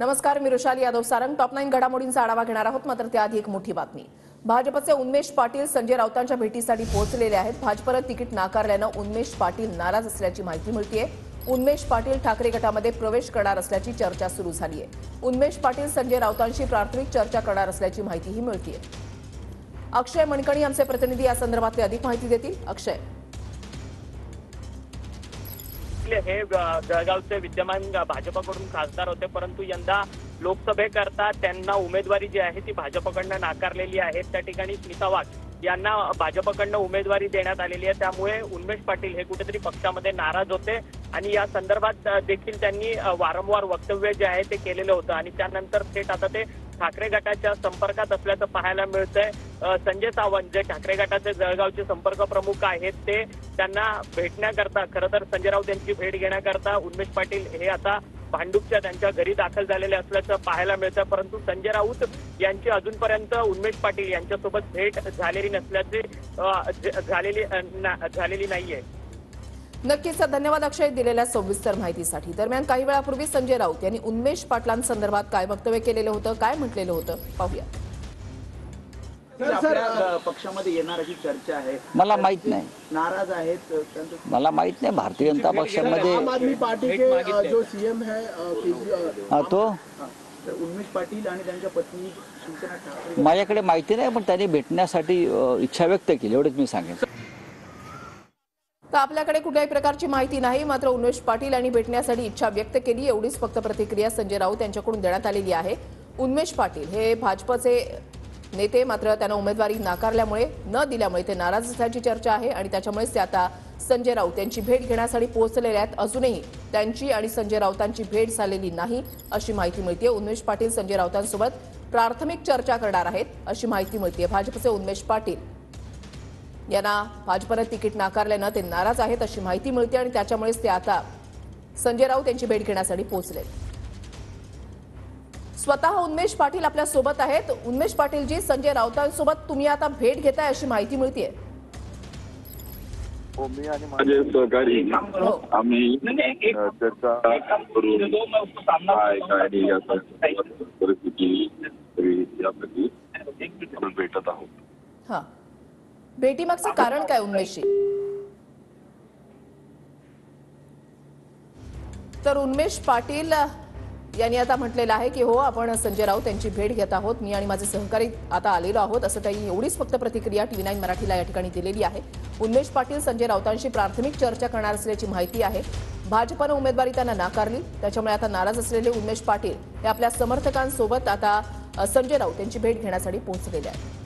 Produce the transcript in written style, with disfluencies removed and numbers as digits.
नमस्कार, मी रुशाली यादव सारंग टॉप 9 घडामोडींचा आढावा घेणार आहोत। मात्र त्याआधी एक मोठी बातमी। भाजपचे उन्मेष पाटील संजय राऊतांच्या भेटीसाठी पोहोचलेले आहेत। भाजपला तिकीट नाकारल्यानं उन्मेष पाटील नाराज असल्याची माहिती मिळतेय। उन्मेष पाटील ठाकरे गटामध्ये प्रवेश करणार असल्याची चर्चा सुरू झाली आहे। उन्मेष पाटील संजय राऊतांशी प्राथमिक चर्चा करणार असल्याची माहितीही मिळतेय। अक्षय मणकणी आमचे प्रतिनिधी या संदर्भातली अधिक माहिती देतील। अक्षय, हे जळगावचे विद्यमान भाजपकडून खासदार होते, परंतु यंदा लोकसभेकरता त्यांना उमेदवारी जी आहे ती भाजपकडनं नाकारलेली आहे। त्या ठिकाणी स्मिता वाघ यांना भाजपकडनं उमेदवारी देण्यात आलेली आहे। त्यामुळे उन्मेष पाटील हे कुठेतरी पक्षामध्ये नाराज होते आणि या संदर्भात देखील त्यांनी वारंवार वक्तव्य जे आहे ते केलेलं होतं आणि त्यानंतर थेट आता ते ठाकरे गटाच्या संपर्कात असल्याचं पाहायला मिळतंय। संजय सावंत जे ठाकरे गटाचे जळगावचे संपर्क प्रमुख आहेत ते त्यांना भेटण्याकरता, खरं तर संजय राऊत यांची भेट घेण्याकरता उन्मेष पाटील हे आता भांडूपच्या त्यांच्या घरी दाखल झालेले असल्याचं पाहायला मिळतं। परंतु संजय राऊत यांची अजूनपर्यंत उन्मेष पाटील यांच्यासोबत भेट झालेली नसल्याचे झालेली नाहीये। नक्कीच धन्यवाद अक्षय दिलेल्या सविस्तर माहितीसाठी। दरम्यान काही वेळापूर्वी संजय राऊत यांनी उन्मेष पाटलांसंदर्भात काय वक्तव्य केलेलं होतं, काय म्हटलेलं होतं पाहूया। आपल्या पक्षामध्ये येणार अशी चर्चा आहे, मला माहित नाही, नाराज आहेत मला माहित नाही। भारतीय जनता पक्षामध्ये आम आदमी पार्टी के जो सीएम है तो उन्मेष पाटील आणि त्यांच्या पत्नी शिवसेना ठाकरे, माझ्याकडे माहिती नाही, पण त्यांनी भेटण्यासाठी इच्छा व्यक्त केली, एवढंच मी सांगेन। तर आपल्याकडे कुठल्याही प्रकारची माहिती नाही, मात्र उन्मेष पाटील यांनी भेटण्यासाठी इच्छा व्यक्त केली, एवढीच फक्त प्रतिक्रिया संजय राऊत यांच्याकडून देण्यात आलेली आहे। उन्मेष पाटील हे भाजपचे नेते, मात्र त्यांना उमेदवारी नाकारल्यामुळे न दिल्यामुळे ते नाराज असल्याची चर्चा आहे आणि त्याच्यामुळेच ते आता संजय राऊत यांची भेट घेण्यासाठी पोहोचलेले आहेत। अजूनही त्यांची आणि संजय राऊतांची भेट झालेली नाही अशी माहिती मिळते। उन्मेष पाटील संजय राऊतांसोबत प्राथमिक चर्चा करणार आहेत अशी माहिती मिळते। भाजपचे उन्मेष पाटील यांना भाजपने तिकीट नाकारल्यानं ते नाराज आहेत अशी माहिती मिळते आणि त्याच्यामुळेच ते आता संजय राऊत यांची भेट घेण्यासाठी पोहोचले। स्वतः उन्मेष पाटील आपल्या सोबत आहेत। उन्मेष पाटील जी, संजय राऊतांसोबत तुम्ही आता भेट घेताय अशी माहिती मिळते। हो, मी आणि माझे सहकारी आम्ही चर्चा करून परिस्थिती यासाठी आपण भेटत आहोत। हा, भेटीमागचं कारण काय उन्मेषजी? तर उन्मेष पाटील यांनी आता म्हटलेलं आहे की हो, आपण संजय राऊत यांची भेट घेत आहोत, मी आणि माझे सहकारी आता आलेलो आहोत असं त्यांनी एवढीच फक्त प्रतिक्रिया TV9 मराठीला या ठिकाणी दिलेली आहे। उन्मेष पाटील संजय राऊतांशी प्राथमिक चर्चा करणार असल्याची माहिती आहे। भाजपनं उमेदवारी त्यांना नाकारली, त्याच्यामुळे आता नाराज असलेले उन्मेष पाटील हे आपल्या समर्थकांसोबत आता संजय राऊत यांची भेट घेण्यासाठी पोहोचलेले आहेत।